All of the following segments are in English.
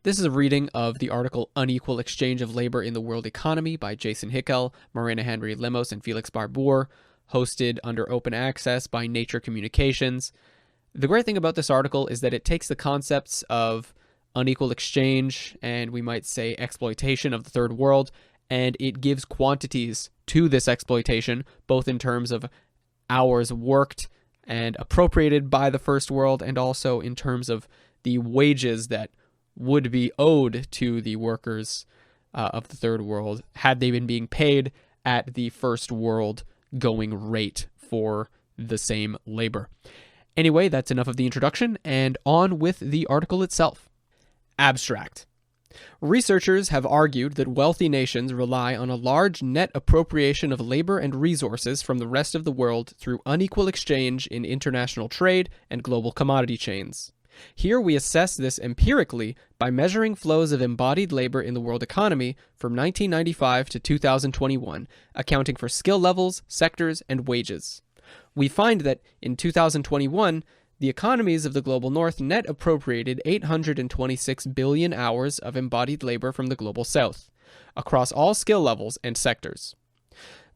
This is a reading of the article Unequal Exchange of Labor in the World Economy by Jason Hickel, Marina Henry Lemos, and Felix Barbour, hosted under open access by Nature Communications. The great thing about this article is that it takes the concepts of unequal exchange and we might say exploitation of the third world, and it gives quantities to this exploitation, both in terms of hours worked and appropriated by the first world, and also in terms of the wages that would be owed to the workers of the third world had they been being paid at the first world going rate for the same labor. Anyway, that's enough of the introduction, and on with the article itself. Abstract. Researchers have argued that wealthy nations rely on a large net appropriation of labor and resources from the rest of the world through unequal exchange in international trade and global commodity chains. Here we assess this empirically by measuring flows of embodied labor in the world economy from 1995 to 2021, accounting for skill levels, sectors, and wages. We find that in 2021, the economies of the global north net appropriated 826 billion hours of embodied labor from the global south, across all skill levels and sectors.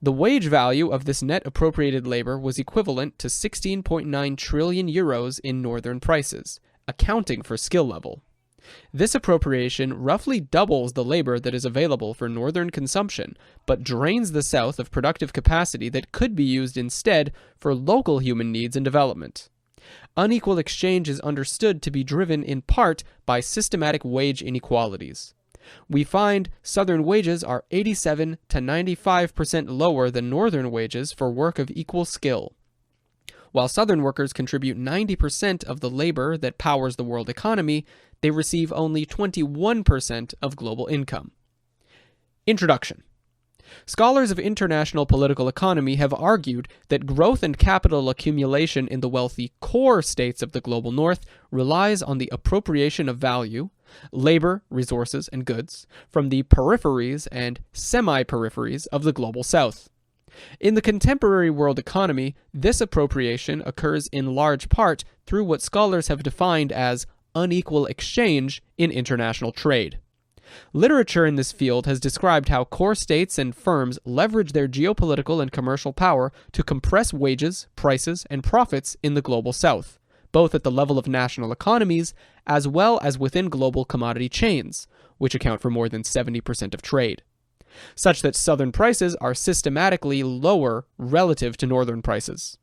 The wage value of this net appropriated labor was equivalent to 16.9 trillion euros in northern prices, accounting for skill level. This appropriation roughly doubles the labor that is available for northern consumption, but drains the south of productive capacity that could be used instead for local human needs and development. Unequal exchange is understood to be driven in part by systematic wage inequalities. We find southern wages are 87 to 95% lower than northern wages for work of equal skill. While southern workers contribute 90% of the labor that powers the world economy, they receive only 21% of global income. Introduction. Scholars of international political economy have argued that growth and capital accumulation in the wealthy core states of the global north relies on the appropriation of value, labor, resources, and goods from the peripheries and semi-peripheries of the global south. In the contemporary world economy, this appropriation occurs in large part through what scholars have defined as unequal exchange in international trade. Literature in this field has described how core states and firms leverage their geopolitical and commercial power to compress wages, prices, and profits in the global south, both at the level of national economies as well as within global commodity chains, which account for more than 70% of trade, such that southern prices are systematically lower relative to northern prices.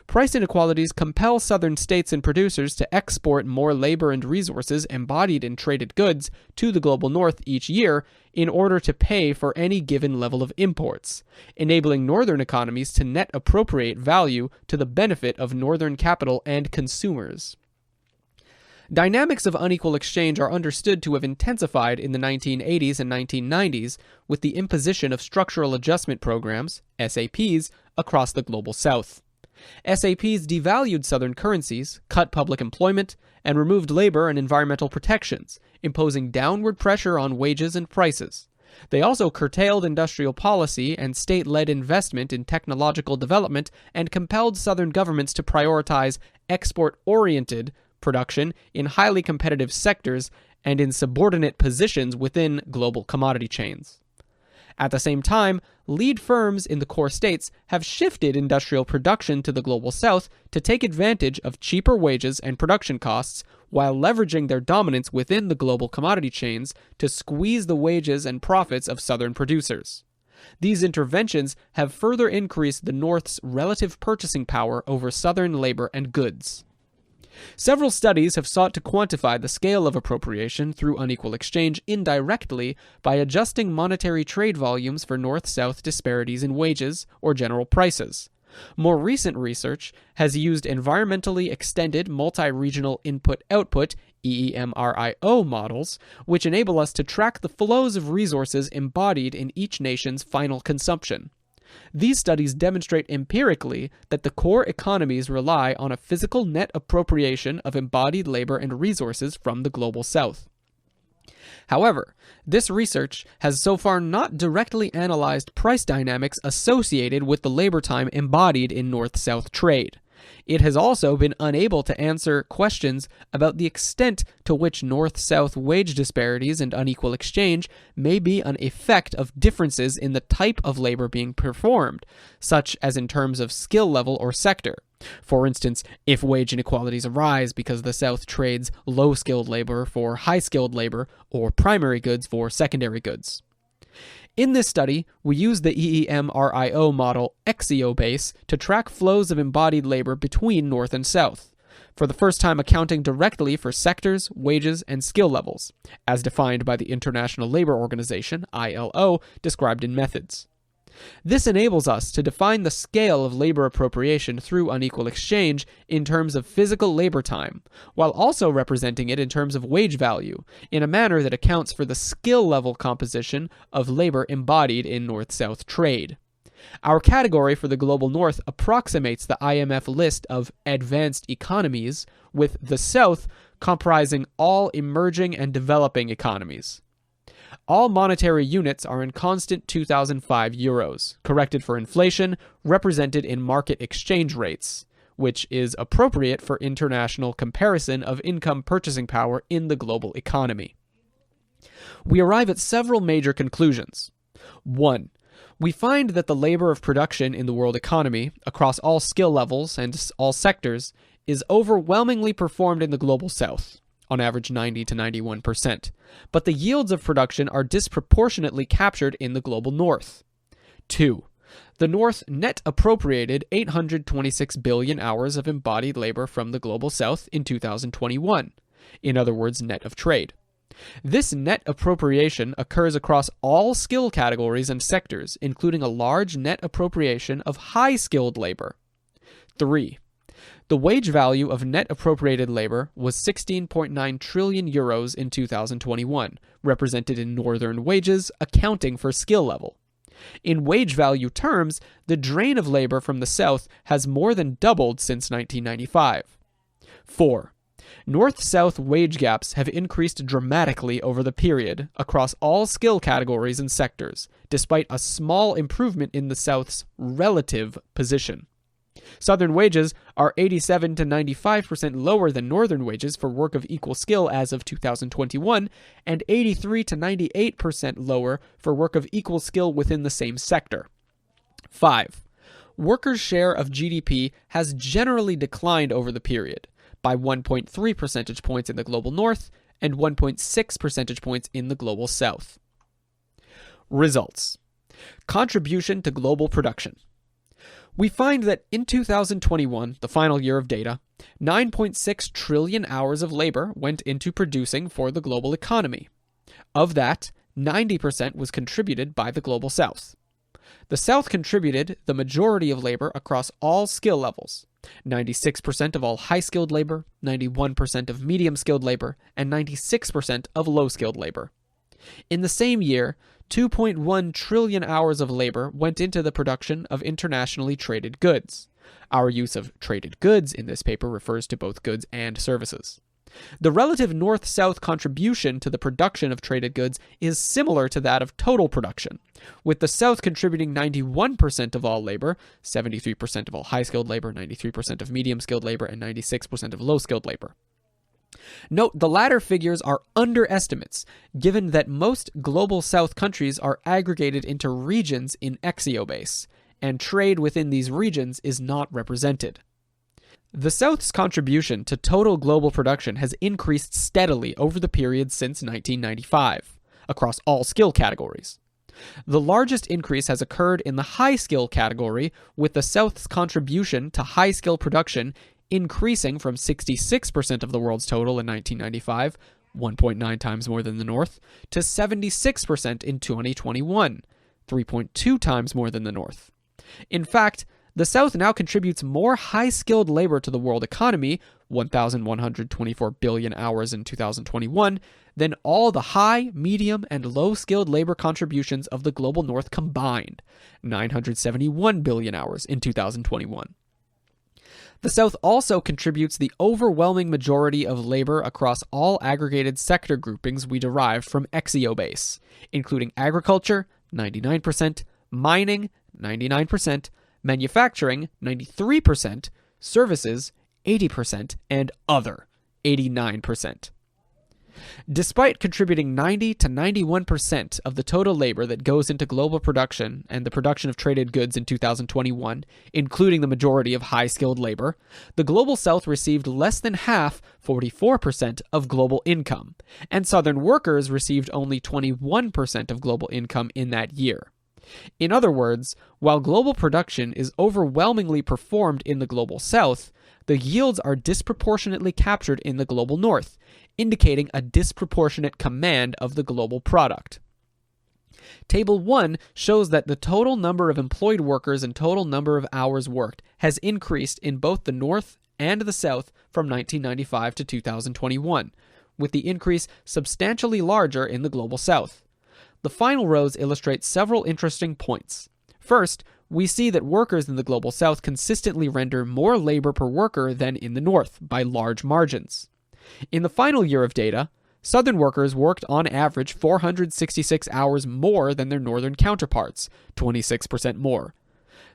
Price inequalities compel southern states and producers to export more labor and resources embodied in traded goods to the global north each year in order to pay for any given level of imports, enabling northern economies to net appropriate value to the benefit of northern capital and consumers. Dynamics of unequal exchange are understood to have intensified in the 1980s and 1990s with the imposition of structural adjustment programs, SAPs, across the global south. SAPs devalued southern currencies, cut public employment, and removed labor and environmental protections, imposing downward pressure on wages and prices. They also curtailed industrial policy and state-led investment in technological development and compelled southern governments to prioritize export-oriented production in highly competitive sectors and in subordinate positions within global commodity chains. At the same time, lead firms in the core states have shifted industrial production to the global south to take advantage of cheaper wages and production costs while leveraging their dominance within the global commodity chains to squeeze the wages and profits of southern producers. These interventions have further increased the North's relative purchasing power over southern labor and goods. Several studies have sought to quantify the scale of appropriation through unequal exchange indirectly by adjusting monetary trade volumes for north-south disparities in wages or general prices. More recent research has used environmentally extended multi-regional input-output EEMRIO models, which enable us to track the flows of resources embodied in each nation's final consumption. These studies demonstrate empirically that the core economies rely on a physical net appropriation of embodied labor and resources from the global south. However, this research has so far not directly analyzed price dynamics associated with the labor time embodied in north-south trade. It has also been unable to answer questions about the extent to which North-South wage disparities and unequal exchange may be an effect of differences in the type of labor being performed, such as in terms of skill level or sector. For instance, if wage inequalities arise because the South trades low-skilled labor for high-skilled labor or primary goods for secondary goods. In this study, we use the EEMRIO model Exiobase to track flows of embodied labor between North and South, for the first time accounting directly for sectors, wages, and skill levels, as defined by the International Labor Organization, ILO, described in methods. This enables us to define the scale of labor appropriation through unequal exchange in terms of physical labor time, while also representing it in terms of wage value, in a manner that accounts for the skill level composition of labor embodied in North-South trade. Our category for the Global North approximates the IMF list of advanced economies, with the South comprising all emerging and developing economies. All monetary units are in constant 2005 euros, corrected for inflation, represented in market exchange rates, which is appropriate for international comparison of income purchasing power in the global economy. We arrive at several major conclusions. 1. We find that the labor of production in the world economy, across all skill levels and all sectors, is overwhelmingly performed in the Global South, on average 90 to 91%, but the yields of production are disproportionately captured in the Global North. 2. The North net appropriated 826 billion hours of embodied labor from the Global South in 2021, in other words, net of trade. This net appropriation occurs across all skill categories and sectors, including a large net appropriation of high-skilled labor. 3. The wage value of net appropriated labor was 16.9 trillion euros in 2021, represented in northern wages, accounting for skill level. In wage value terms, the drain of labor from the South has more than doubled since 1995. 4. North-South wage gaps have increased dramatically over the period across all skill categories and sectors, despite a small improvement in the South's relative position. Southern wages are 87 to 95% lower than Northern wages for work of equal skill as of 2021, and 83 to 98% lower for work of equal skill within the same sector. 5. Workers' share of GDP has generally declined over the period, by 1.3 percentage points in the Global North and 1.6 percentage points in the Global South. Results. Contribution to global production. We find that in 2021, the final year of data, 9.6 trillion hours of labor went into producing for the global economy. Of that, 90% was contributed by the Global South. The South contributed the majority of labor across all skill levels, 96% of all high-skilled labor, 91% of medium-skilled labor, and 96% of low-skilled labor. In the same year, 2.1 trillion hours of labor went into the production of internationally traded goods. Our use of traded goods in this paper refers to both goods and services. The relative North-South contribution to the production of traded goods is similar to that of total production, with the South contributing 91% of all labor, 73% of all high-skilled labor, 93% of medium-skilled labor, and 96% of low-skilled labor. Note, the latter figures are underestimates, given that most Global South countries are aggregated into regions in Exiobase, and trade within these regions is not represented. The South's contribution to total global production has increased steadily over the period since 1995, across all skill categories. The largest increase has occurred in the high-skill category, with the South's contribution to high-skill production increasing from 66% of the world's total in 1995, 1.9 times more than the North, to 76% in 2021, 3.2 times more than the North. In fact, the South now contributes more high-skilled labor to the world economy, 1,124 billion hours in 2021, than all the high, medium, and low-skilled labor contributions of the Global North combined, 971 billion hours in 2021. The South also contributes the overwhelming majority of labor across all aggregated sector groupings we derived from Exiobase, including agriculture, 99%, mining, 99%, manufacturing, 93%, services 80%, and other 89%. Despite contributing 90 to 91% of the total labor that goes into global production and the production of traded goods in 2021, including the majority of high-skilled labor, the Global South received less than half, 44%, of global income, and Southern workers received only 21% of global income in that year. In other words, while global production is overwhelmingly performed in the Global South, the yields are disproportionately captured in the Global North, indicating a disproportionate command of the global product. Table 1 shows that the total number of employed workers and total number of hours worked has increased in both the North and the South from 1995 to 2021, with the increase substantially larger in the Global South. The final rows illustrate several interesting points. First, we see that workers in the Global South consistently render more labor per worker than in the North, by large margins. In the final year of data, Southern workers worked on average 466 hours more than their Northern counterparts, 26% more.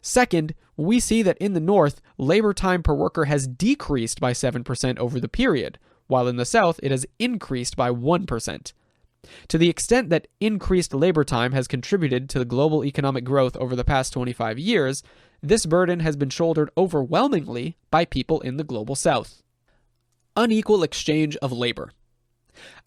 Second, we see that in the North, labor time per worker has decreased by 7% over the period, while in the South it has increased by 1%. To the extent that increased labor time has contributed to the global economic growth over the past 25 years, this burden has been shouldered overwhelmingly by people in the Global South. Unequal exchange of labor.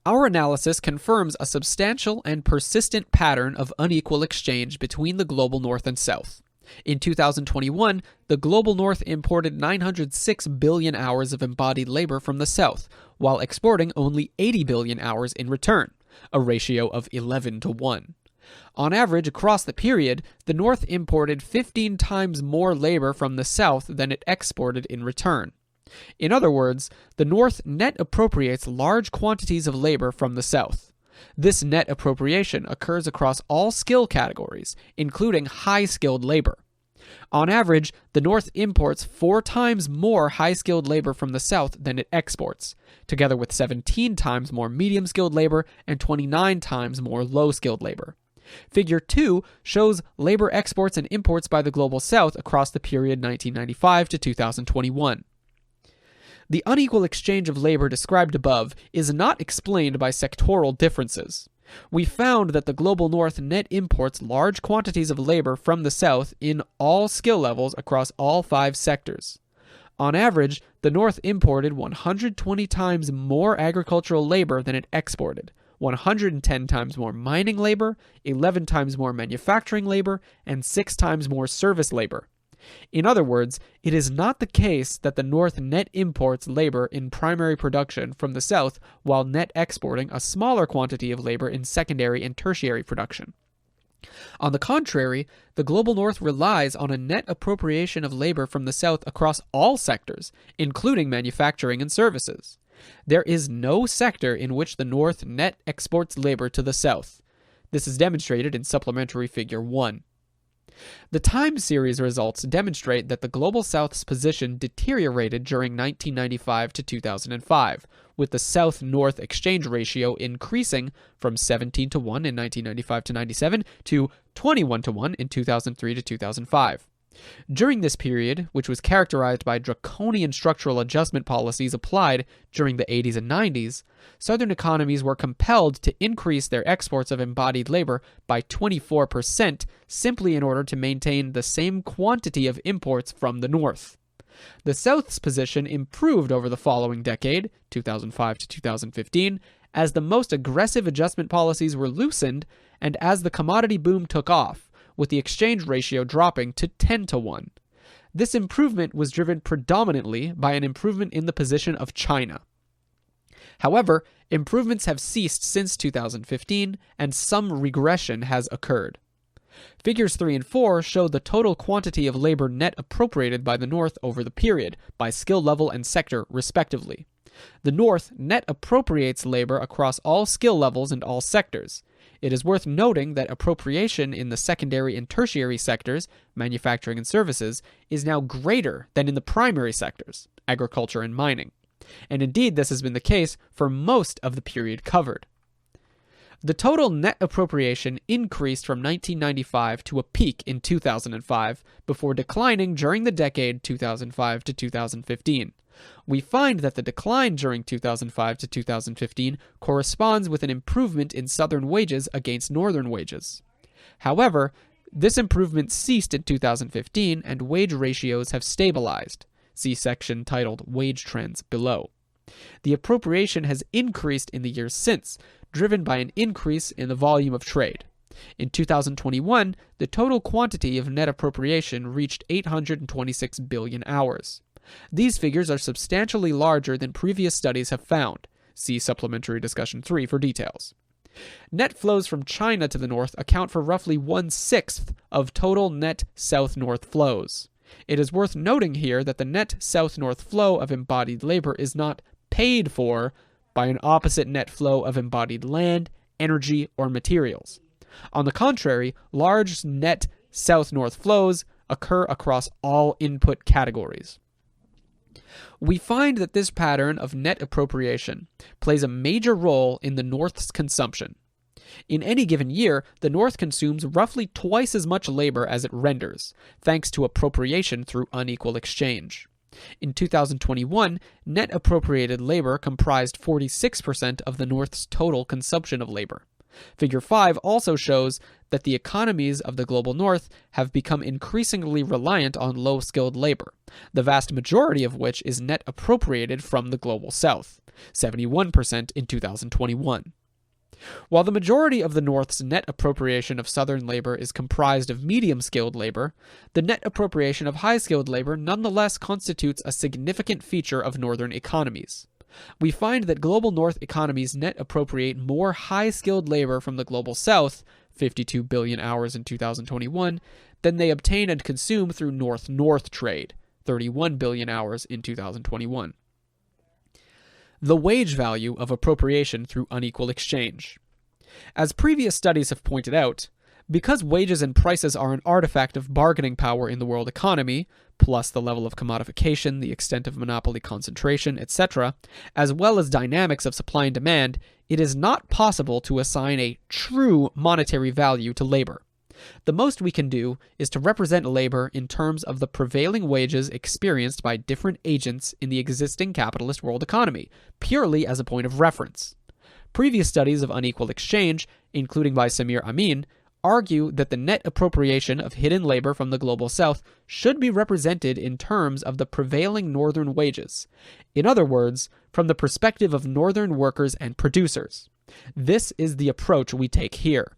Our analysis confirms a substantial and persistent pattern of unequal exchange between the Global North and South. In 2021, the Global North imported 906 billion hours of embodied labor from the South, while exporting only 80 billion hours in return, a ratio of 11 to 1. On average, across the period, the North imported 15 times more labor from the South than it exported in return. In other words, the North net appropriates large quantities of labor from the South. This net appropriation occurs across all skill categories, including high-skilled labor. On average, the North imports 4 times more high-skilled labor from the South than it exports, together with 17 times more medium-skilled labor and 29 times more low-skilled labor. Figure 2 shows labor exports and imports by the Global South across the period 1995 to 2021. The unequal exchange of labor described above is not explained by sectoral differences. We found that the Global North net imports large quantities of labor from the South in all skill levels across all 5 sectors. On average, the North imported 120 times more agricultural labor than it exported, 110 times more mining labor, 11 times more manufacturing labor, and 6 times more service labor. In other words, it is not the case that the North net imports labor in primary production from the South while net exporting a smaller quantity of labor in secondary and tertiary production. On the contrary, the Global North relies on a net appropriation of labor from the South across all sectors, including manufacturing and services. There is no sector in which the North net exports labor to the South. This is demonstrated in supplementary figure 1. The time series results demonstrate that the Global South's position deteriorated during 1995 to 2005, with the South-North exchange ratio increasing from 17 to 1 in 1995 to 97 to 21 to 1 in 2003 to 2005. During this period, which was characterized by draconian structural adjustment policies applied during the 80s and 90s, Southern economies were compelled to increase their exports of embodied labor by 24% simply in order to maintain the same quantity of imports from the North. The South's position improved over the following decade, 2005 to 2015, as the most aggressive adjustment policies were loosened and as the commodity boom took off, with the exchange ratio dropping to 10 to 1. This improvement was driven predominantly by an improvement in the position of China. However, improvements have ceased since 2015, and some regression has occurred. Figures 3 and 4 show the total quantity of labor net appropriated by the North over the period, by skill level and sector, respectively. The North net appropriates labor across all skill levels and all sectors. It is worth noting that appropriation in the secondary and tertiary sectors, manufacturing and services, is now greater than in the primary sectors, agriculture and mining. And indeed, this has been the case for most of the period covered. The total net appropriation increased from 1995 to a peak in 2005, before declining during the decade 2005 to 2015. We find that the decline during 2005 to 2015 corresponds with an improvement in Southern wages against Northern wages. However, this improvement ceased in 2015 and wage ratios have stabilized. See section titled Wage Trends below. The appropriation has increased in the years since, driven by an increase in the volume of trade. In 2021, the total quantity of net appropriation reached 826 billion hours. These figures are substantially larger than previous studies have found. See Supplementary Discussion 3 for details. Net flows from China to the north account for roughly 1/6 of total net south-north flows. It is worth noting here that the net south-north flow of embodied labor is not paid for by an opposite net flow of embodied land, energy, or materials. On the contrary, large net south-north flows occur across all input categories. We find that this pattern of net appropriation plays a major role in the North's consumption. In any given year, the North consumes roughly twice as much labor as it renders, thanks to appropriation through unequal exchange. In 2021, net appropriated labor comprised 46% of the North's total consumption of labor. Figure 5 also shows that the economies of the global North have become increasingly reliant on low-skilled labor, the vast majority of which is net appropriated from the global South, 71% in 2021. While the majority of the North's net appropriation of Southern labor is comprised of medium-skilled labor, the net appropriation of high-skilled labor nonetheless constitutes a significant feature of Northern economies. We find that global North economies net appropriate more high-skilled labor from the global South, 52 billion hours in 2021, than they obtain and consume through North-North trade, 31 billion hours in 2021. The wage value of appropriation through unequal exchange. As previous studies have pointed out, because wages and prices are an artifact of bargaining power in the world economy, plus the level of commodification, the extent of monopoly concentration, etc., as well as dynamics of supply and demand, it is not possible to assign a true monetary value to labor. The most we can do is to represent labor in terms of the prevailing wages experienced by different agents in the existing capitalist world economy, purely as a point of reference. Previous studies of unequal exchange, including by Samir Amin, argue that the net appropriation of hidden labor from the global South should be represented in terms of the prevailing Northern wages. In other words, from the perspective of Northern workers and producers. This is the approach we take here.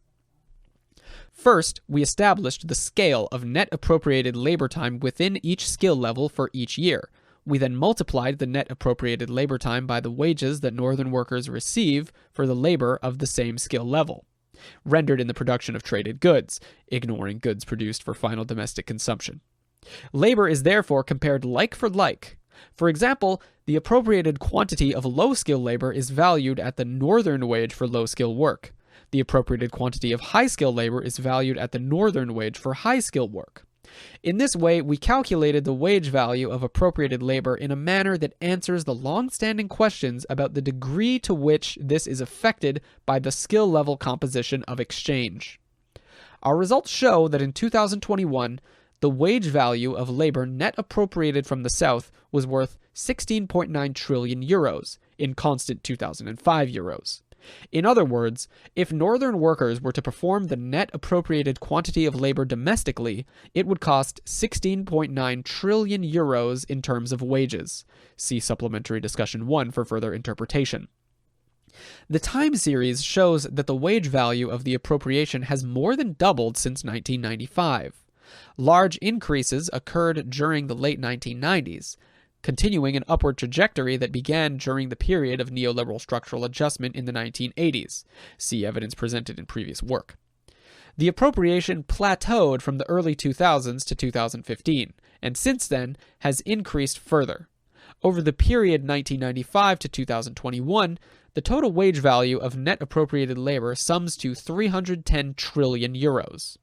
First, we established the scale of net appropriated labor time within each skill level for each year. We then multiplied the net appropriated labor time by the wages that Northern workers receive for the labor of the same skill level, rendered in the production of traded goods, ignoring goods produced for final domestic consumption. Labor is therefore compared like for like. For example, the appropriated quantity of low-skill labor is valued at the Northern wage for low-skill work. The appropriated quantity of high-skill labor is valued at the Northern wage for high-skill work. In this way, we calculated the wage value of appropriated labor in a manner that answers the long-standing questions about the degree to which this is affected by the skill-level composition of exchange. Our results show that in 2021, the wage value of labor net appropriated from the South was worth 16.9 trillion euros in constant 2005 euros. In other words, if Northern workers were to perform the net appropriated quantity of labor domestically, it would cost 16.9 trillion euros in terms of wages. See Supplementary Discussion 1 for further interpretation. The time series shows that the wage value of the appropriation has more than doubled since 1995. Large increases occurred during the late 1990s, continuing an upward trajectory that began during the period of neoliberal structural adjustment in the 1980s. See evidence presented in previous work. The appropriation plateaued from the early 2000s to 2015, and since then has increased further. Over the period 1995 to 2021, the total wage value of net appropriated labor sums to 310 trillion euros.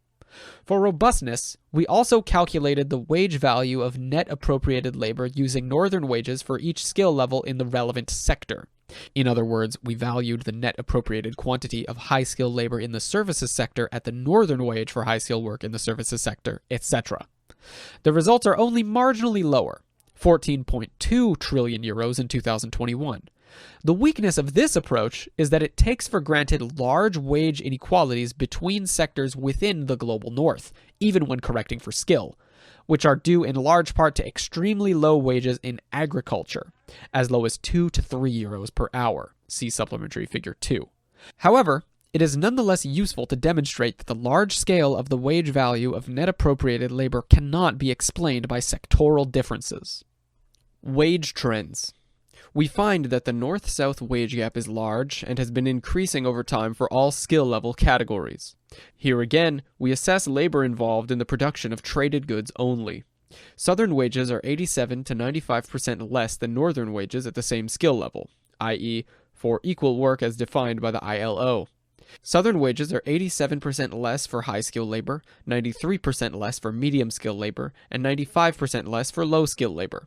For robustness, we also calculated the wage value of net appropriated labor using Northern wages for each skill level in the relevant sector. In other words, we valued the net appropriated quantity of high-skilled labor in the services sector at the northern wage for high-skilled work in the services sector, etc. The results are only marginally lower, 14.2 trillion euros in 2021. The weakness of this approach is that it takes for granted large wage inequalities between sectors within the global north, even when correcting for skill, which are due in large part to extremely low wages in agriculture, as low as 2 to 3 euros per hour. See supplementary figure 2. However, it is nonetheless useful to demonstrate that the large scale of the wage value of net appropriated labor cannot be explained by sectoral differences. Wage trends. We find that the north-south wage gap is large and has been increasing over time for all skill level categories. Here again, we assess labor involved in the production of traded goods only. Southern wages are 87 to 95% less than northern wages at the same skill level, i.e., for equal work as defined by the ILO. Southern wages are 87% less for high-skilled labor, 93% less for medium-skilled labor, and 95% less for low-skilled labor.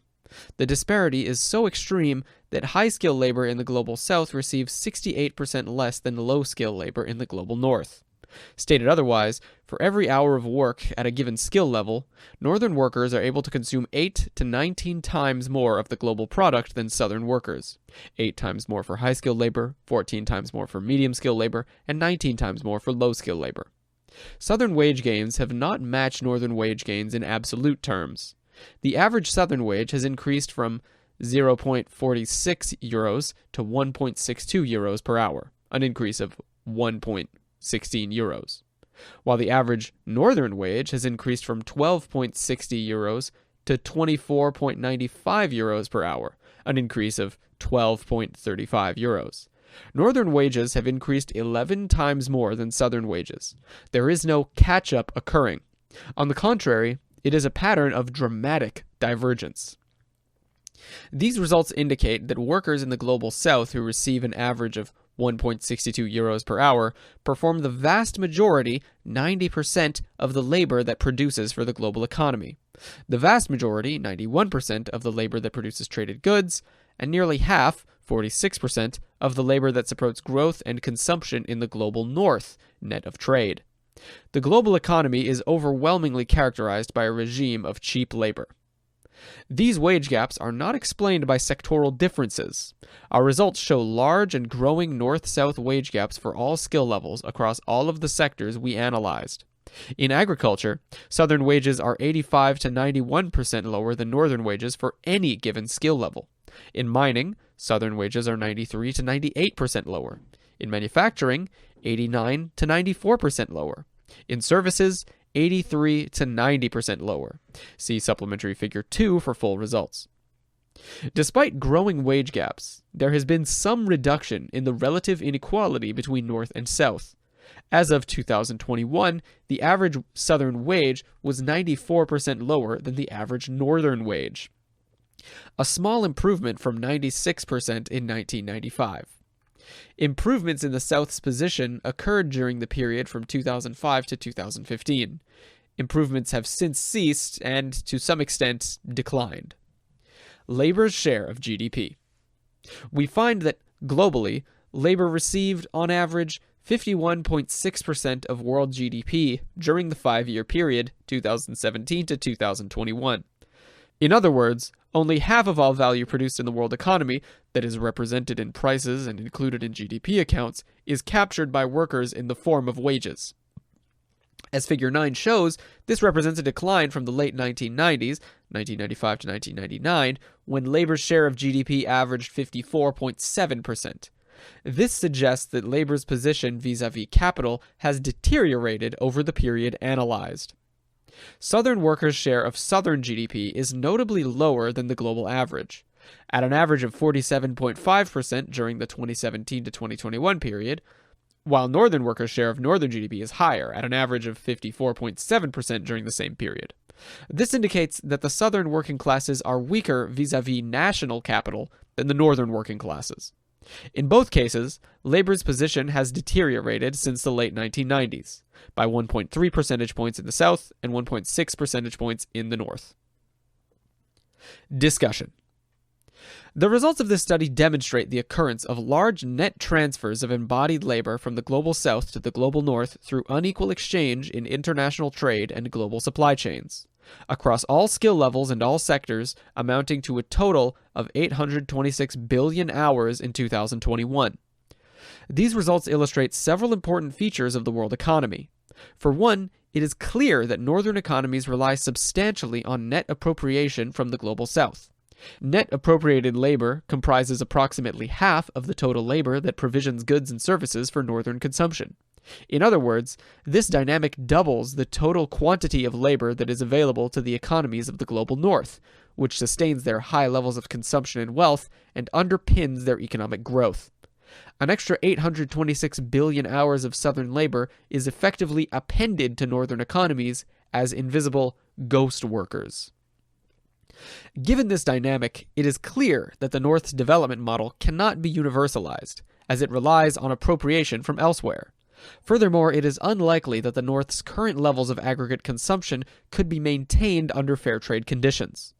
The disparity is so extreme that high-skilled labor in the global south receives 68% less than low-skilled labor in the global north. Stated otherwise, for every hour of work at a given skill level, northern workers are able to consume 8 to 19 times more of the global product than southern workers. 8 times more for high-skilled labor, 14 times more for medium-skilled labor, and 19 times more for low-skilled labor. Southern wage gains have not matched northern wage gains in absolute terms. The average southern wage has increased from 0.46 euros to 1.62 euros per hour, an increase of 1.16 euros, while the average northern wage has increased from 12.60 euros to 24.95 euros per hour, an increase of 12.35 euros. Northern wages have increased 11 times more than southern wages. There is no catch-up occurring. On the contrary, it is a pattern of dramatic divergence. These results indicate that workers in the global south who receive an average of 1.62 euros per hour perform the vast majority, 90% of the labor that produces for the global economy. The vast majority, 91% of the labor that produces traded goods, and nearly half, 46%, of the labor that supports growth and consumption in the global north, net of trade. The global economy is overwhelmingly characterized by a regime of cheap labor. These wage gaps are not explained by sectoral differences. Our results show large and growing north-south wage gaps for all skill levels across all of the sectors we analyzed. In agriculture, southern wages are 85 to 91% lower than northern wages for any given skill level. In mining, southern wages are 93 to 98% lower. In manufacturing, 89 to 94% lower. In services, 83 to 90% lower. See supplementary figure 2 for full results. Despite growing wage gaps, there has been some reduction in the relative inequality between north and south. As of 2021, the average southern wage was 94% lower than the average northern wage, a small improvement from 96% in 1995. Improvements in the South's position occurred during the period from 2005 to 2015. Improvements have since ceased and, to some extent, declined. Labor's share of GDP. We find that, globally, labor received, on average, 51.6% of world GDP during the 5-year period, 2017 to 2021. In other words, only half of all value produced in the world economy, that is represented in prices and included in GDP accounts, is captured by workers in the form of wages. As Figure 9 shows, this represents a decline from the late 1990s, 1995 to 1999, when labor's share of GDP averaged 54.7%. This suggests that labor's position vis-à-vis capital has deteriorated over the period analyzed. Southern workers' share of Southern GDP is notably lower than the global average. At an average of 47.5% during the 2017 to 2021 period, while Northern workers' share of Northern GDP is higher, at an average of 54.7% during the same period. This indicates that the Southern working classes are weaker vis-à-vis national capital than the Northern working classes. In both cases, labor's position has deteriorated since the late 1990s, by 1.3 percentage points in the South and 1.6 percentage points in the North. Discussion. The results of this study demonstrate the occurrence of large net transfers of embodied labor from the global south to the global north through unequal exchange in international trade and global supply chains, across all skill levels and all sectors, amounting to a total of 826 billion hours in 2021. These results illustrate several important features of the world economy. For one, it is clear that northern economies rely substantially on net appropriation from the global south. Net appropriated labor comprises approximately half of the total labor that provisions goods and services for northern consumption. In other words, this dynamic doubles the total quantity of labor that is available to the economies of the global north, which sustains their high levels of consumption and wealth and underpins their economic growth. An extra 826 billion hours of southern labor is effectively appended to northern economies as invisible ghost workers. Given this dynamic, it is clear that the North's development model cannot be universalized, as it relies on appropriation from elsewhere. Furthermore, it is unlikely that the North's current levels of aggregate consumption could be maintained under fair trade conditions.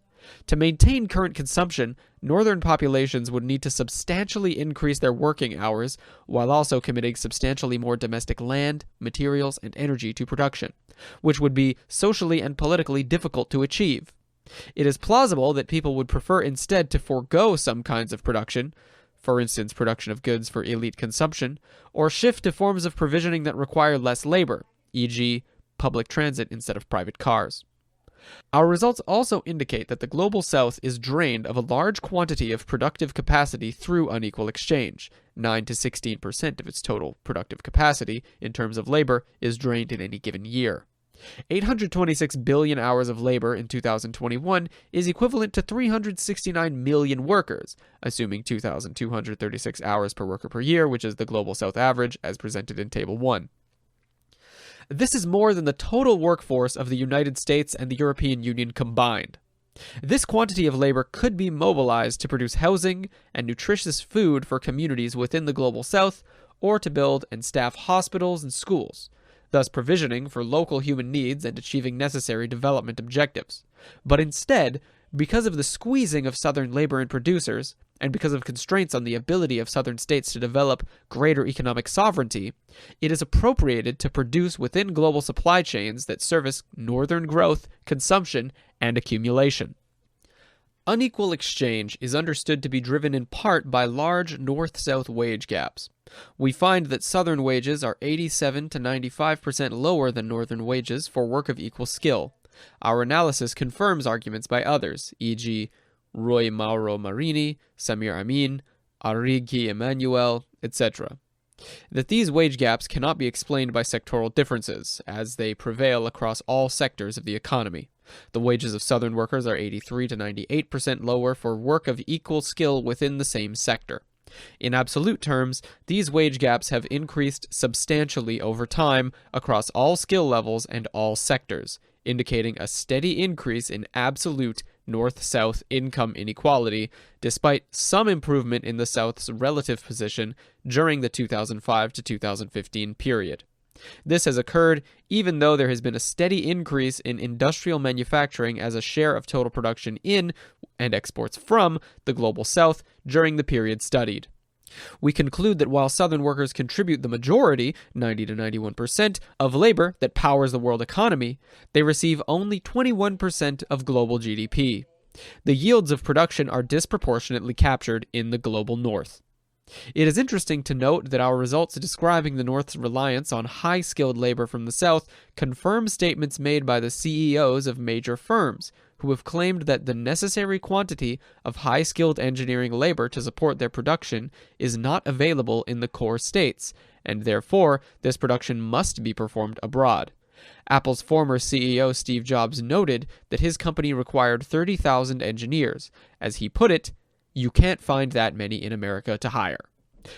To maintain current consumption, northern populations would need to substantially increase their working hours while also committing substantially more domestic land, materials, and energy to production, which would be socially and politically difficult to achieve. It is plausible that people would prefer instead to forego some kinds of production, for instance production of goods for elite consumption, or shift to forms of provisioning that require less labor, e.g., public transit instead of private cars. Our results also indicate that the global south is drained of a large quantity of productive capacity through unequal exchange. 9 to 16% of its total productive capacity in terms of labor is drained in any given year. 826 billion hours of labor in 2021 is equivalent to 369 million workers, assuming 2,236 hours per worker per year, which is the global south average as presented in Table 1. This is more than the total workforce of the United States and the European Union combined. This quantity of labor could be mobilized to produce housing and nutritious food for communities within the global south, or to build and staff hospitals and schools, thus provisioning for local human needs and achieving necessary development objectives. But instead, because of the squeezing of southern labor and producers, and because of constraints on the ability of southern states to develop greater economic sovereignty, it is appropriated to produce within global supply chains that service northern growth, consumption, and accumulation. Unequal exchange is understood to be driven in part by large north-south wage gaps. We find that southern wages are 87 to 95% lower than northern wages for work of equal skill. Our analysis confirms arguments by others, e.g., Roy Mauro Marini, Samir Amin, Arrighi Emmanuel, etc., that these wage gaps cannot be explained by sectoral differences, as they prevail across all sectors of the economy. The wages of southern workers are 83 to 98% lower for work of equal skill within the same sector. In absolute terms, these wage gaps have increased substantially over time across all skill levels and all sectors, indicating a steady increase in absolute north-south income inequality, despite some improvement in the South's relative position during the 2005 to 2015 period. This has occurred even though there has been a steady increase in industrial manufacturing as a share of total production in and exports from the global south during the period studied. We conclude that while southern workers contribute the majority, 90 to 91%, of labor that powers the world economy, they receive only 21% of global GDP. The yields of production are disproportionately captured in the global north. It is interesting to note that our results describing the North's reliance on high-skilled labor from the South confirm statements made by the CEOs of major firms, who have claimed that the necessary quantity of high-skilled engineering labor to support their production is not available in the core states, and therefore this production must be performed abroad. Apple's former CEO Steve Jobs noted that his company required 30,000 engineers. As he put it, "You can't find that many in America to hire."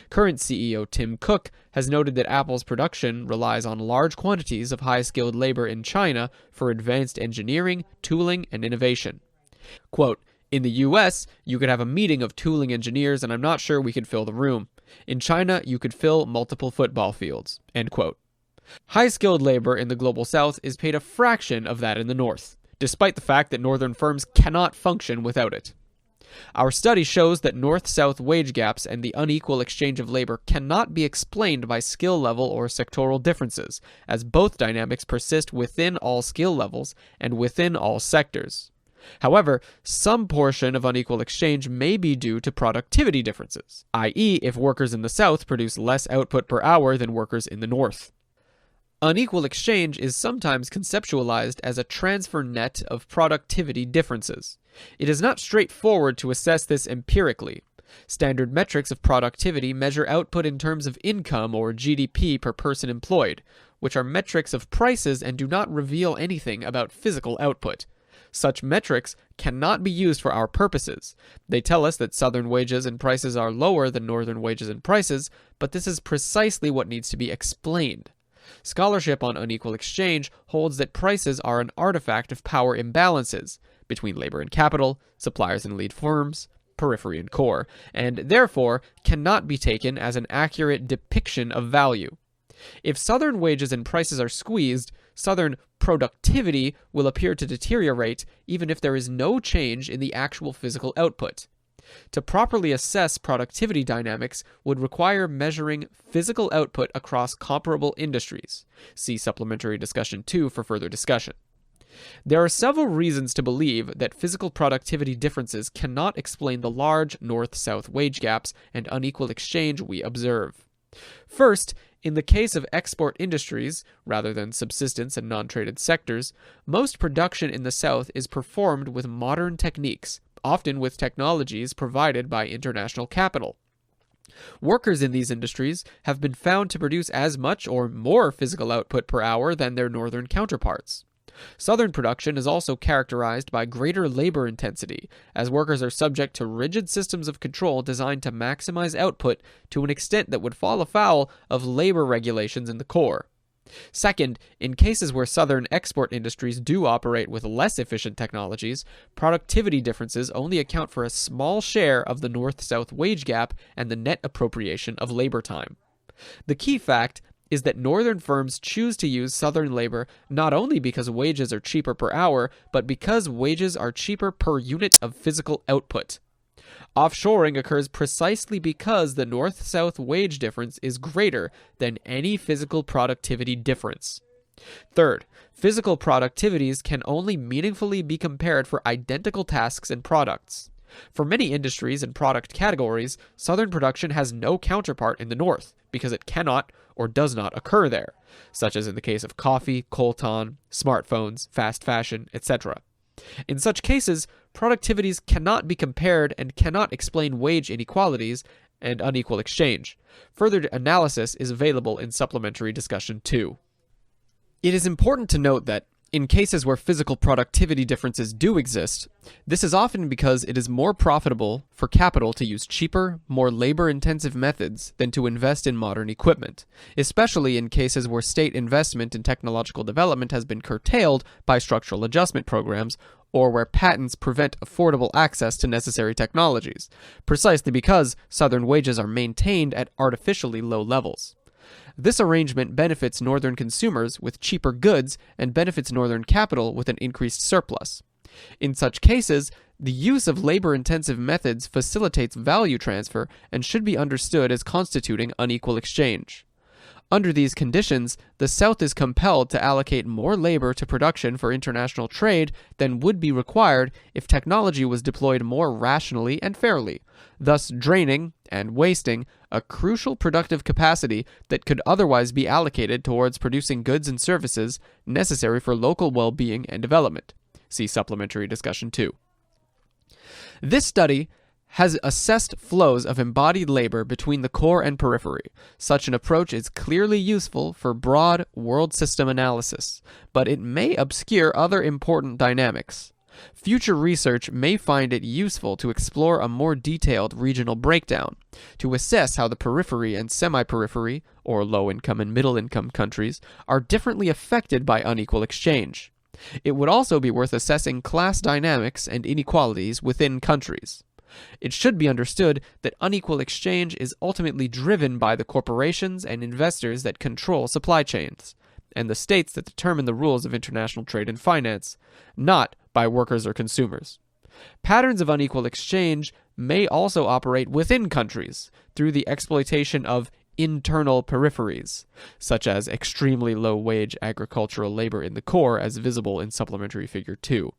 Current CEO Tim Cook has noted that Apple's production relies on large quantities of high-skilled labor in China for advanced engineering, tooling, and innovation. Quote, "In the US, you could have a meeting of tooling engineers and I'm not sure we could fill the room. In China, you could fill multiple football fields." End quote. High-skilled labor in the global south is paid a fraction of that in the north, despite the fact that northern firms cannot function without it. Our study shows that north-south wage gaps and the unequal exchange of labor cannot be explained by skill level or sectoral differences, as both dynamics persist within all skill levels and within all sectors. However, some portion of unequal exchange may be due to productivity differences, i.e., if workers in the south produce less output per hour than workers in the north. Unequal exchange is sometimes conceptualized as a transfer net of productivity differences. It is not straightforward to assess this empirically. Standard metrics of productivity measure output in terms of income or GDP per person employed, which are metrics of prices and do not reveal anything about physical output. Such metrics cannot be used for our purposes. They tell us that southern wages and prices are lower than northern wages and prices, but this is precisely what needs to be explained. Scholarship on unequal exchange holds that prices are an artifact of power imbalances between labor and capital, suppliers and lead firms, periphery and core, and therefore cannot be taken as an accurate depiction of value. If southern wages and prices are squeezed, southern productivity will appear to deteriorate even if there is no change in the actual physical output. To properly assess productivity dynamics would require measuring physical output across comparable industries. See Supplementary Discussion 2 for further discussion. There are several reasons to believe that physical productivity differences cannot explain the large north-south wage gaps and unequal exchange we observe. First, in the case of export industries, rather than subsistence and non-traded sectors, most production in the South is performed with modern techniques, often with technologies provided by international capital. Workers in these industries have been found to produce as much or more physical output per hour than their northern counterparts. Southern production is also characterized by greater labor intensity, as workers are subject to rigid systems of control designed to maximize output to an extent that would fall afoul of labor regulations in the core. Second, in cases where southern export industries do operate with less efficient technologies, productivity differences only account for a small share of the north-south wage gap and the net appropriation of labor time. The key fact is that northern firms choose to use southern labor not only because wages are cheaper per hour, but because wages are cheaper per unit of physical output. Offshoring occurs precisely because the north-south wage difference is greater than any physical productivity difference. Third, physical productivities can only meaningfully be compared for identical tasks and products. For many industries and product categories, southern production has no counterpart in the north because it cannot or does not occur there, such as in the case of coffee, coltan, smartphones, fast fashion, etc. In such cases, productivities cannot be compared and cannot explain wage inequalities and unequal exchange. Further analysis is available in Supplementary Discussion 2. It is important to note that, in cases where physical productivity differences do exist, this is often because it is more profitable for capital to use cheaper, more labor-intensive methods than to invest in modern equipment, especially in cases where state investment in technological development has been curtailed by structural adjustment programs, or where patents prevent affordable access to necessary technologies, precisely because southern wages are maintained at artificially low levels. This arrangement benefits northern consumers with cheaper goods and benefits northern capital with an increased surplus. In such cases, the use of labor-intensive methods facilitates value transfer and should be understood as constituting unequal exchange. Under these conditions, the South is compelled to allocate more labor to production for international trade than would be required if technology was deployed more rationally and fairly, thus draining and wasting a crucial productive capacity that could otherwise be allocated towards producing goods and services necessary for local well-being and development. See Supplementary Discussion 2. This study has assessed flows of embodied labor between the core and periphery. Such an approach is clearly useful for broad world system analysis, but it may obscure other important dynamics. Future research may find it useful to explore a more detailed regional breakdown, to assess how the periphery and semi-periphery, or low-income and middle-income countries, are differently affected by unequal exchange. It would also be worth assessing class dynamics and inequalities within countries. It should be understood that unequal exchange is ultimately driven by the corporations and investors that control supply chains, and the states that determine the rules of international trade and finance, not by workers or consumers. Patterns of unequal exchange may also operate within countries through the exploitation of internal peripheries, such as extremely low-wage agricultural labor in the core as visible in supplementary figure 2.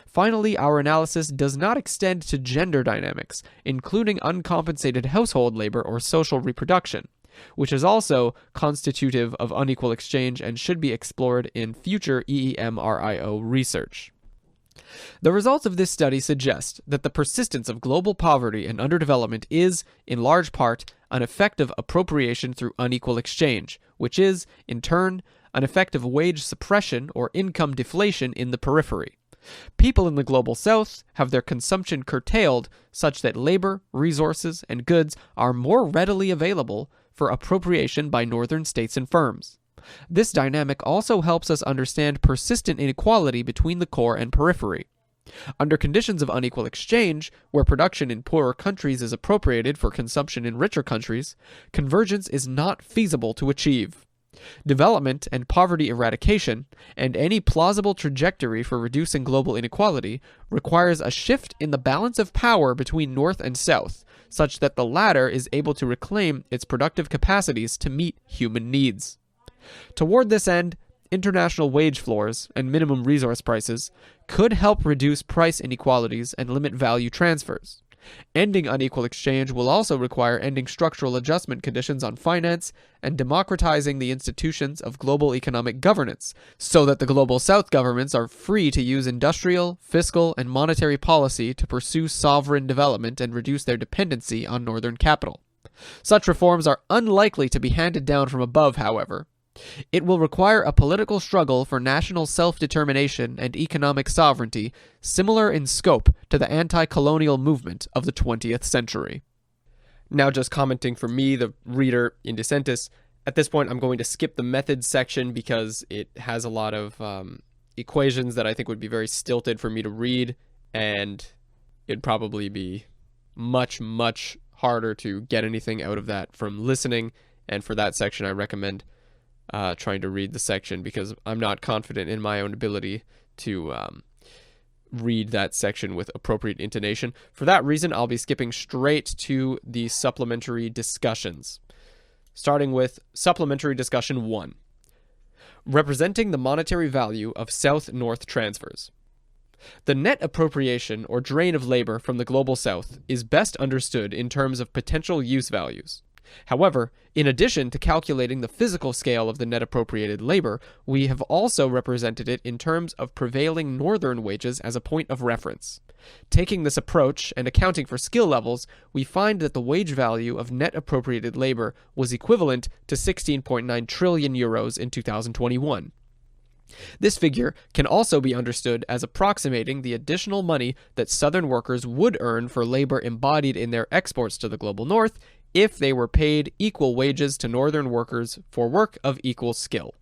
Finally, our analysis does not extend to gender dynamics, including uncompensated household labor or social reproduction, which is also constitutive of unequal exchange and should be explored in future EEMRIO research. The results of this study suggest that the persistence of global poverty and underdevelopment is, in large part, an effect of appropriation through unequal exchange, which is, in turn, an effect of wage suppression or income deflation in the periphery. People in the global south have their consumption curtailed such that labor, resources, and goods are more readily available for appropriation by northern states and firms. This dynamic also helps us understand persistent inequality between the core and periphery. Under conditions of unequal exchange, where production in poorer countries is appropriated for consumption in richer countries, convergence is not feasible to achieve. Development and poverty eradication, and any plausible trajectory for reducing global inequality, requires a shift in the balance of power between North and South, such that the latter is able to reclaim its productive capacities to meet human needs. Toward this end, international wage floors and minimum resource prices could help reduce price inequalities and limit value transfers. Ending unequal exchange will also require ending structural adjustment conditions on finance and democratizing the institutions of global economic governance so that the global south governments are free to use industrial, fiscal, and monetary policy to pursue sovereign development and reduce their dependency on northern capital. Such reforms are unlikely to be handed down from above, however. It will require a political struggle for national self-determination and economic sovereignty similar in scope to the anti-colonial movement of the 20th century. Now just commenting for me, the reader in dissentis, at this point I'm going to skip the methods section because it has a lot of equations that I think would be very stilted for me to read, and it'd probably be much, much harder to get anything out of that from listening, and for that section I recommend trying to read the section because I'm not confident in my own ability to read that section with appropriate intonation. For that reason, I'll be skipping straight to the supplementary discussions. Starting with Supplementary Discussion 1. Representing the monetary value of South-North transfers. The net appropriation or drain of labor from the global south is best understood in terms of potential use values. However, in addition to calculating the physical scale of the net appropriated labor, we have also represented it in terms of prevailing northern wages as a point of reference. Taking this approach and accounting for skill levels, we find that the wage value of net appropriated labor was equivalent to 16.9 trillion euros in 2021. This figure can also be understood as approximating the additional money that southern workers would earn for labor embodied in their exports to the global north if they were paid equal wages to northern workers for work of equal skill.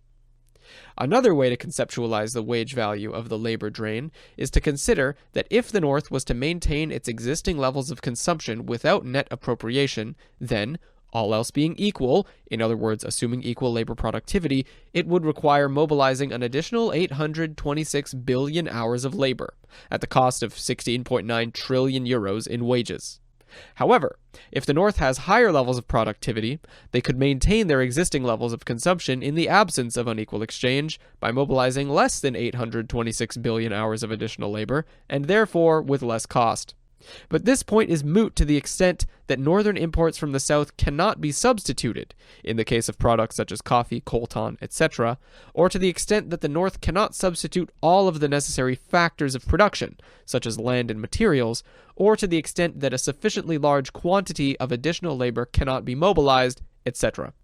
Another way to conceptualize the wage value of the labor drain is to consider that if the North was to maintain its existing levels of consumption without net appropriation, then, all else being equal, in other words, assuming equal labor productivity, it would require mobilizing an additional 826 billion hours of labor, at the cost of 16.9 trillion euros in wages. However, if the North has higher levels of productivity, they could maintain their existing levels of consumption in the absence of unequal exchange by mobilizing less than 826 billion hours of additional labor, and therefore with less cost. But this point is moot to the extent that northern imports from the south cannot be substituted, in the case of products such as coffee, coltan, etc., or to the extent that the north cannot substitute all of the necessary factors of production, such as land and materials, or to the extent that a sufficiently large quantity of additional labor cannot be mobilized, etc.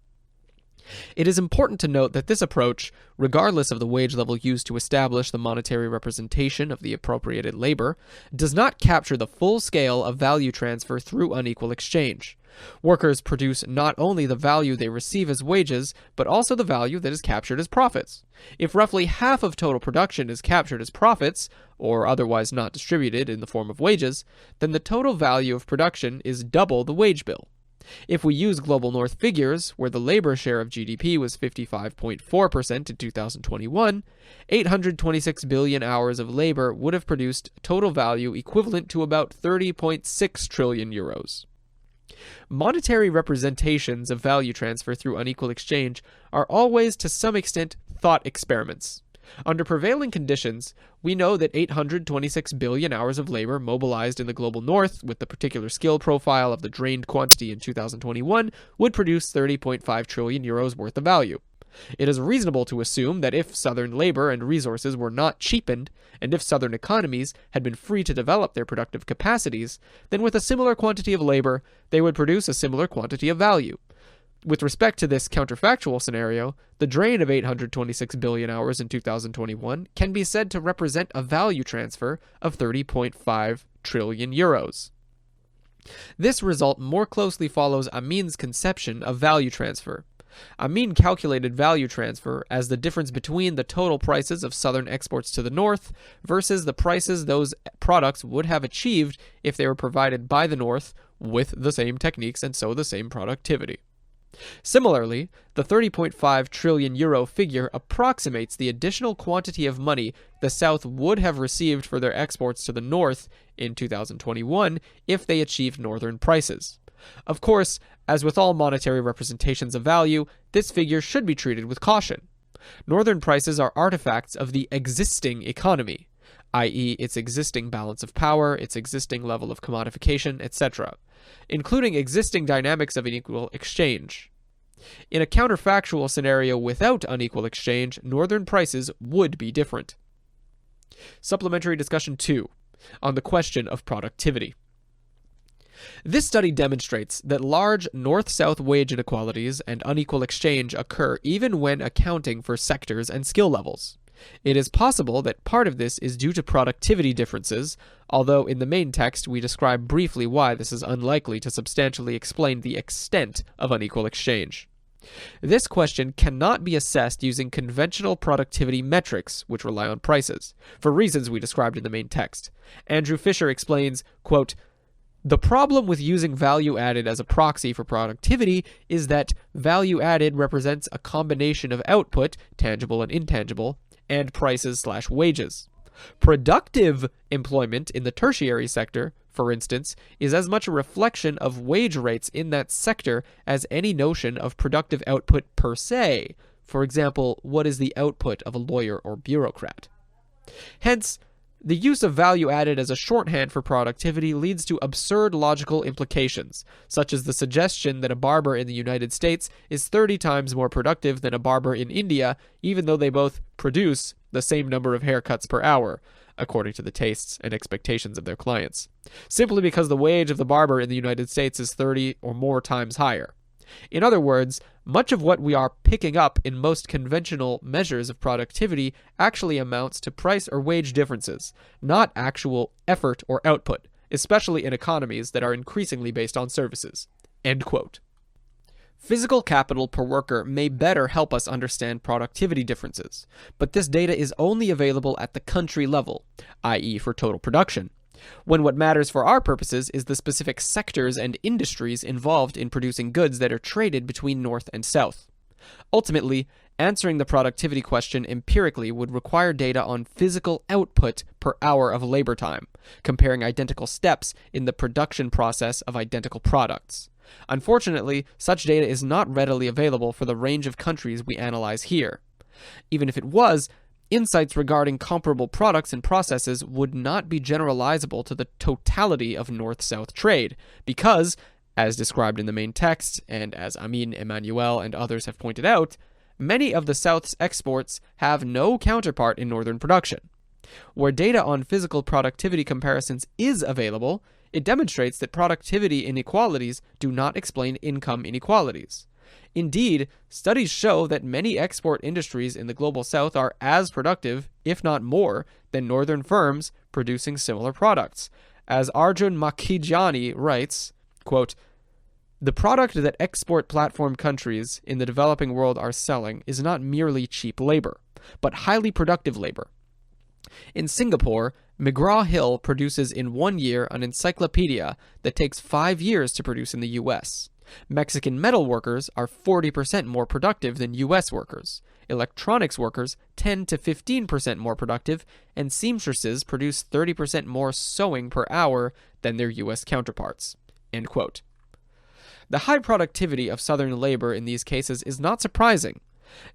It is important to note that this approach, regardless of the wage level used to establish the monetary representation of the appropriated labor, does not capture the full scale of value transfer through unequal exchange. Workers produce not only the value they receive as wages, but also the value that is captured as profits. If roughly half of total production is captured as profits, or otherwise not distributed in the form of wages, then the total value of production is double the wage bill. If we use Global North figures, where the labor share of GDP was 55.4% in 2021, 826 billion hours of labor would have produced total value equivalent to about 30.6 trillion euros. Monetary representations of value transfer through unequal exchange are always to some extent thought experiments. Under prevailing conditions, we know that 826 billion hours of labor mobilized in the global north with the particular skill profile of the drained quantity in 2021 would produce 30.5 trillion euros worth of value. It is reasonable to assume that if southern labor and resources were not cheapened, and if southern economies had been free to develop their productive capacities, then with a similar quantity of labor, they would produce a similar quantity of value. With respect to this counterfactual scenario, the drain of 826 billion hours in 2021 can be said to represent a value transfer of 30.5 trillion euros. This result more closely follows Amin's conception of value transfer. Amin calculated value transfer as the difference between the total prices of southern exports to the north versus the prices those products would have achieved if they were provided by the north with the same techniques and so the same productivity. Similarly, the 30.5 trillion euro figure approximates the additional quantity of money the South would have received for their exports to the North in 2021 if they achieved northern prices. Of course, as with all monetary representations of value, this figure should be treated with caution. Northern prices are artifacts of the existing economy, i.e., its existing balance of power, its existing level of commodification, etc., including existing dynamics of unequal exchange. In a counterfactual scenario without unequal exchange, northern prices would be different. Supplementary discussion 2 on the question of productivity. This study demonstrates that large north-south wage inequalities and unequal exchange occur even when accounting for sectors and skill levels. It is possible that part of this is due to productivity differences, although in the main text we describe briefly why this is unlikely to substantially explain the extent of unequal exchange. This question cannot be assessed using conventional productivity metrics, which rely on prices, for reasons we described in the main text. Andrew Fisher explains, quote, "The problem with using value added as a proxy for productivity is that value added represents a combination of output, tangible and intangible, and prices/wages. Productive employment in the tertiary sector, for instance, is as much a reflection of wage rates in that sector as any notion of productive output per se. For example, what is the output of a lawyer or bureaucrat? Hence, the use of value added as a shorthand for productivity leads to absurd logical implications, such as the suggestion that a barber in the United States is 30 times more productive than a barber in India, even though they both produce the same number of haircuts per hour, according to the tastes and expectations of their clients, simply because the wage of the barber in the United States is 30 or more times higher. In other words, much of what we are picking up in most conventional measures of productivity actually amounts to price or wage differences, not actual effort or output, especially in economies that are increasingly based on services." End quote. Physical capital per worker may better help us understand productivity differences, but this data is only available at the country level, i.e. for total production, when what matters for our purposes is the specific sectors and industries involved in producing goods that are traded between North and South. Ultimately, answering the productivity question empirically would require data on physical output per hour of labor time, comparing identical steps in the production process of identical products. Unfortunately, such data is not readily available for the range of countries we analyze here. Even if it was, insights regarding comparable products and processes would not be generalizable to the totality of North-South trade, because, as described in the main text, and as Amin, Emmanuel, and others have pointed out, many of the South's exports have no counterpart in Northern production. Where data on physical productivity comparisons is available, it demonstrates that productivity inequalities do not explain income inequalities. Indeed, studies show that many export industries in the global South are as productive, if not more, than northern firms producing similar products. As Arjun Makhijani writes, quote, "The product that export platform countries in the developing world are selling is not merely cheap labor, but highly productive labor. In Singapore, McGraw-Hill produces in 1 year an encyclopedia that takes 5 years to produce in the US. Mexican metal workers are 40% more productive than U.S. workers. Electronics workers 10 to 15% more productive, and seamstresses produce 30% more sewing per hour than their U.S. counterparts." End quote. The high productivity of Southern labor in these cases is not surprising,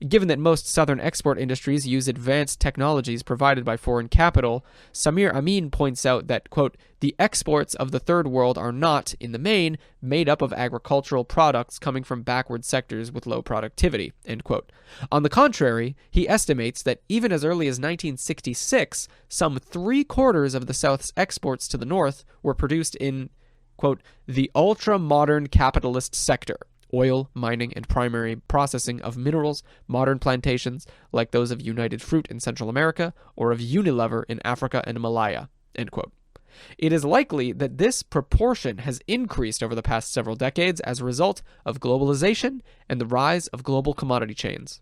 given that most Southern export industries use advanced technologies provided by foreign capital. Samir Amin points out that, quote, "the exports of the Third World are not, in the main, made up of agricultural products coming from backward sectors with low productivity," end quote. On the contrary, he estimates that even as early as 1966, some 3/4 of the South's exports to the North were produced in, quote, "the ultra-modern capitalist sector, oil, mining, and primary processing of minerals, modern plantations like those of United Fruit in Central America or of Unilever in Africa and Malaya," end quote. It is likely that this proportion has increased over the past several decades as a result of globalization and the rise of global commodity chains.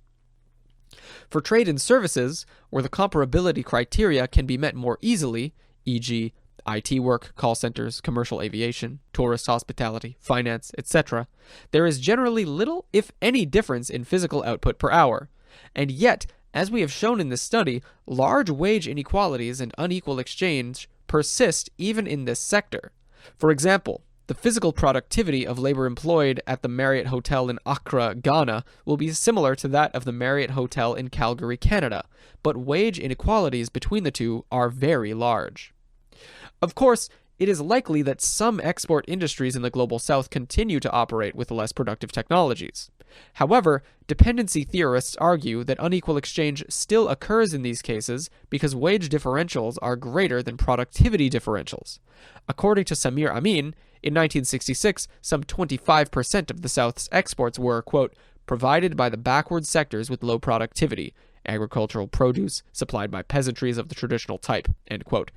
For trade and services, where the comparability criteria can be met more easily, e.g., IT work, call centers, commercial aviation, tourist hospitality, finance, etc., there is generally little, if any, difference in physical output per hour. And yet, as we have shown in this study, large wage inequalities and unequal exchange persist even in this sector. For example, the physical productivity of labor employed at the Marriott Hotel in Accra, Ghana, will be similar to that of the Marriott Hotel in Calgary, Canada, but wage inequalities between the two are very large. Of course, it is likely that some export industries in the global south continue to operate with less productive technologies. However, dependency theorists argue that unequal exchange still occurs in these cases because wage differentials are greater than productivity differentials. According to Samir Amin, in 1966, some 25% of the South's exports were, quote, "provided by the backward sectors with low productivity, agricultural produce supplied by peasantries of the traditional type," end quote.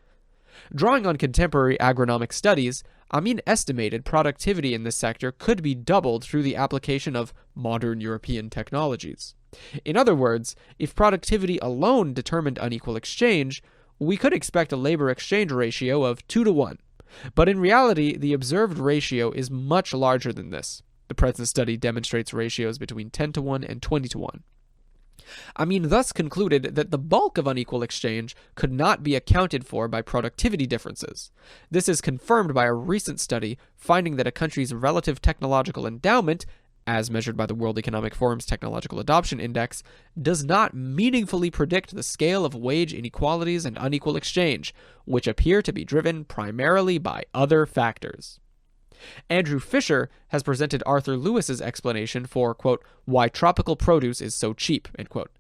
Drawing on contemporary agronomic studies, Amin estimated productivity in this sector could be doubled through the application of modern European technologies. In other words, if productivity alone determined unequal exchange, we could expect a labor exchange ratio of 2-to-1. But in reality, the observed ratio is much larger than this. The present study demonstrates ratios between 10-to-1 and 20-to-1. Amin thus concluded that the bulk of unequal exchange could not be accounted for by productivity differences. This is confirmed by a recent study finding that a country's relative technological endowment, as measured by the World Economic Forum's Technological Adoption Index, does not meaningfully predict the scale of wage inequalities and unequal exchange, which appear to be driven primarily by other factors. Andrew Fisher has presented Arthur Lewis's explanation for, quote, "why tropical produce is so cheap," end quote.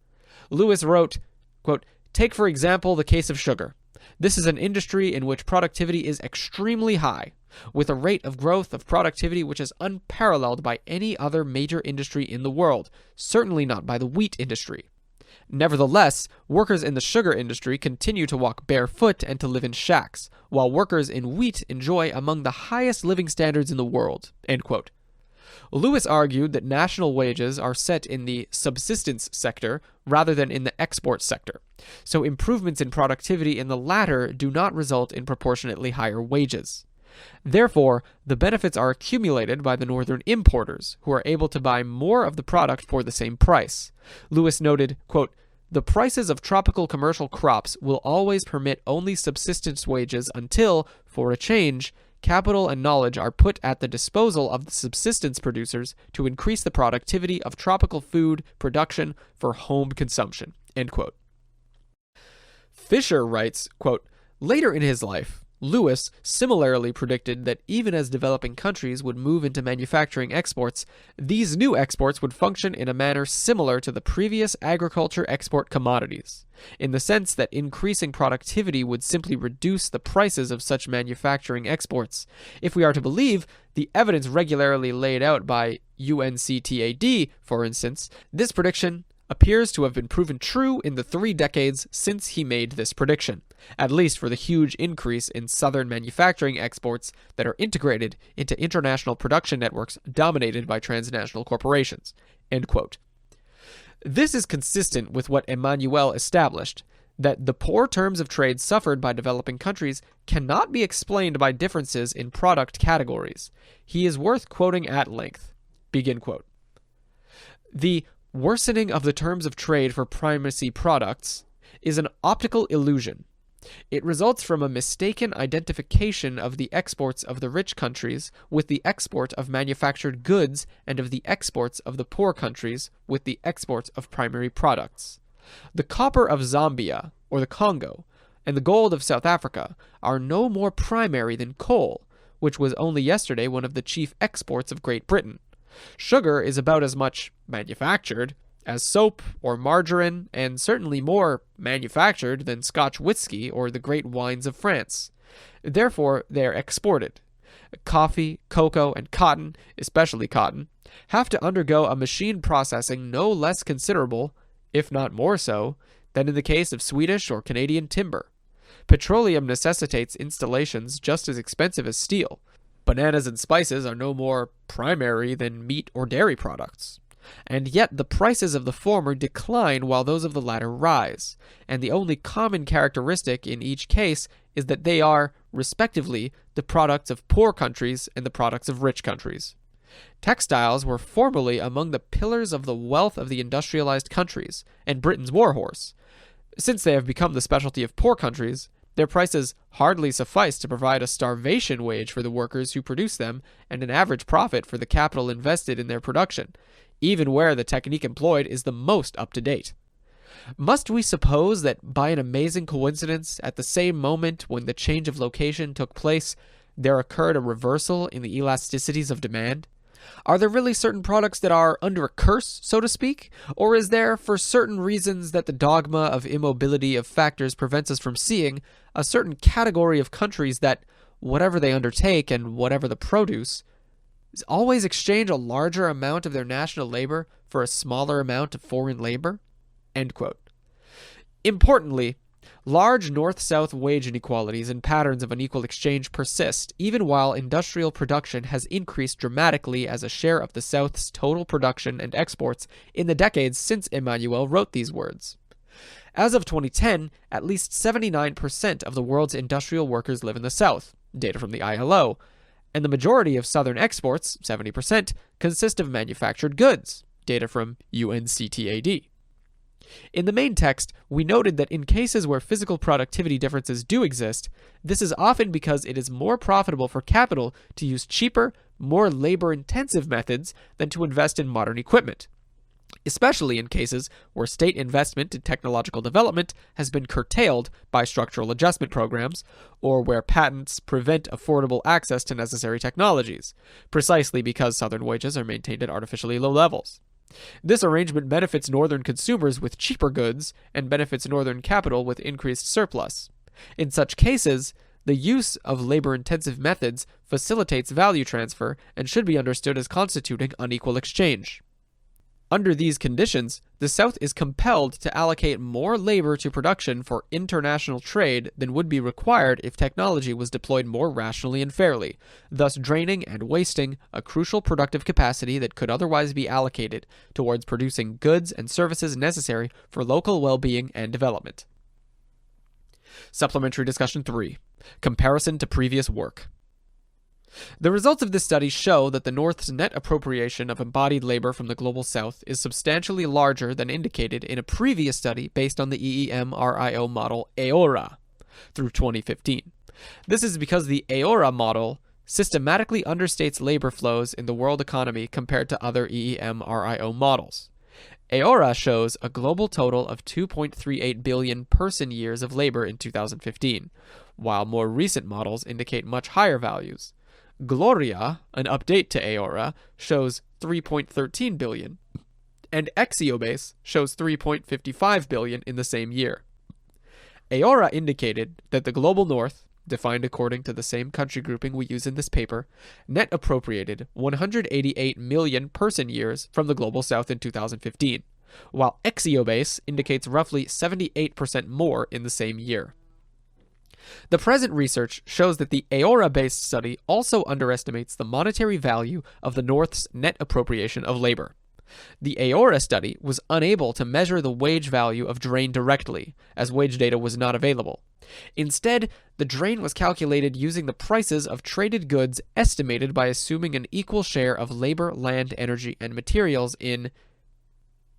Lewis wrote, quote, "take for example the case of sugar. This is an industry in which productivity is extremely high, with a rate of growth of productivity which is unparalleled by any other major industry in the world, certainly not by the wheat industry. Nevertheless, workers in the sugar industry continue to walk barefoot and to live in shacks, while workers in wheat enjoy among the highest living standards in the world," end quote. Lewis argued that national wages are set in the subsistence sector rather than in the export sector, so improvements in productivity in the latter do not result in proportionately higher wages. Therefore, the benefits are accumulated by the northern importers, who are able to buy more of the product for the same price. Lewis noted, quote, "the prices of tropical commercial crops will always permit only subsistence wages until, for a change, capital and knowledge are put at the disposal of the subsistence producers to increase the productivity of tropical food production for home consumption," end quote. Fisher writes, quote, "later in his life, Lewis similarly predicted that even as developing countries would move into manufacturing exports, these new exports would function in a manner similar to the previous agriculture export commodities, in the sense that increasing productivity would simply reduce the prices of such manufacturing exports. If we are to believe the evidence regularly laid out by UNCTAD, for instance, this prediction appears to have been proven true in the 3 decades since he made this prediction, at least for the huge increase in southern manufacturing exports that are integrated into international production networks dominated by transnational corporations," end quote. This is consistent with what Emmanuel established, that the poor terms of trade suffered by developing countries cannot be explained by differences in product categories. He is worth quoting at length. Begin quote. The worsening of the terms of trade for primacy products is an optical illusion. It results from a mistaken identification of the exports of the rich countries with the export of manufactured goods and of the exports of the poor countries with the export of primary products. The copper of Zambia, or the Congo, and the gold of South Africa are no more primary than coal, which was only yesterday one of the chief exports of Great Britain. Sugar is about as much manufactured as soap or margarine, and certainly more manufactured than Scotch whiskey or the great wines of France. Therefore, they are exported. Coffee, cocoa, and cotton, especially cotton, have to undergo a machine processing no less considerable, if not more so, than in the case of Swedish or Canadian timber. Petroleum necessitates installations just as expensive as steel. Bananas and spices are no more primary than meat or dairy products. And yet the prices of the former decline while those of the latter rise, and the only common characteristic in each case is that they are, respectively, the products of poor countries and the products of rich countries. Textiles were formerly among the pillars of the wealth of the industrialized countries, and Britain's warhorse. Since they have become the specialty of poor countries, their prices hardly suffice to provide a starvation wage for the workers who produce them and an average profit for the capital invested in their production, even where the technique employed is the most up-to-date. Must we suppose that by an amazing coincidence, at the same moment when the change of location took place, there occurred a reversal in the elasticities of demand? Are there really certain products that are under a curse, so to speak? Or is there, for certain reasons that the dogma of immobility of factors prevents us from seeing, a certain category of countries that, whatever they undertake and whatever the produce, always exchange a larger amount of their national labor for a smaller amount of foreign labor? End quote. Importantly, large north-south wage inequalities and patterns of unequal exchange persist, even while industrial production has increased dramatically as a share of the South's total production and exports in the decades since Emmanuel wrote these words. As of 2010, at least 79% of the world's industrial workers live in the South, data from the ILO, and the majority of Southern exports, 70%, consist of manufactured goods, data from UNCTAD. In the main text, we noted that in cases where physical productivity differences do exist, this is often because it is more profitable for capital to use cheaper, more labor-intensive methods than to invest in modern equipment, especially in cases where state investment in technological development has been curtailed by structural adjustment programs, or where patents prevent affordable access to necessary technologies, precisely because Southern wages are maintained at artificially low levels. This arrangement benefits Northern consumers with cheaper goods and benefits Northern capital with increased surplus. In such cases, the use of labor-intensive methods facilitates value transfer and should be understood as constituting unequal exchange. Under these conditions, the South is compelled to allocate more labor to production for international trade than would be required if technology was deployed more rationally and fairly, thus draining and wasting a crucial productive capacity that could otherwise be allocated towards producing goods and services necessary for local well-being and development. Supplementary Discussion 3. Comparison to previous work. The results of this study show that the North's net appropriation of embodied labor from the global South is substantially larger than indicated in a previous study based on the EEM-RIO model AORA through 2015. This is because the AORA model systematically understates labor flows in the world economy compared to other EEM-RIO models. AORA shows a global total of 2.38 billion person-years of labor in 2015, while more recent models indicate much higher values. Gloria, an update to AORA, shows 3.13 billion, and Exiobase shows 3.55 billion in the same year. AORA indicated that the global North, defined according to the same country grouping we use in this paper, net appropriated 188 million person-years from the global South in 2015, while Exiobase indicates roughly 78% more in the same year. The present research shows that the AORA-based study also underestimates the monetary value of the North's net appropriation of labor. The Aora study was unable to measure the wage value of drain directly, as wage data was not available. Instead, the drain was calculated using the prices of traded goods estimated by assuming an equal share of labor, land, energy, and materials in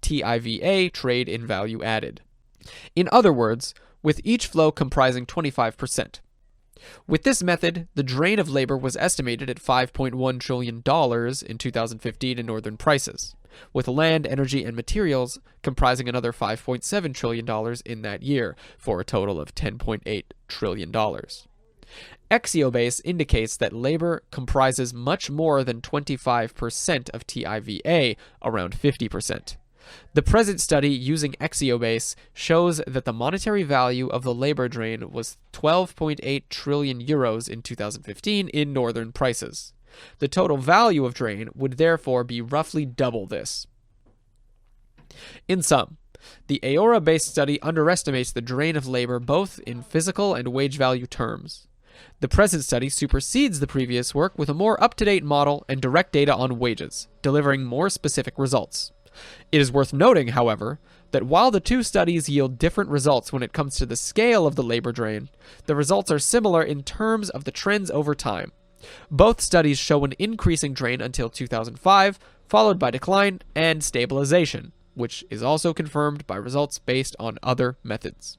TIVA, trade in value added. In other words, with each flow comprising 25%. With this method, the drain of labor was estimated at $5.1 trillion in 2015 in northern prices, with land, energy, and materials comprising another $5.7 trillion in that year, for a total of $10.8 trillion. Exiobase indicates that labor comprises much more than 25% of TIVA, around 50%. The present study using Exiobase shows that the monetary value of the labor drain was 12.8 trillion euros in 2015 in northern prices. The total value of drain would therefore be roughly double this. In sum, the Aora-based study underestimates the drain of labor both in physical and wage value terms. The present study supersedes the previous work with a more up-to-date model and direct data on wages, delivering more specific results. It is worth noting, however, that while the two studies yield different results when it comes to the scale of the labor drain, the results are similar in terms of the trends over time. Both studies show an increasing drain until 2005, followed by decline and stabilization, which is also confirmed by results based on other methods.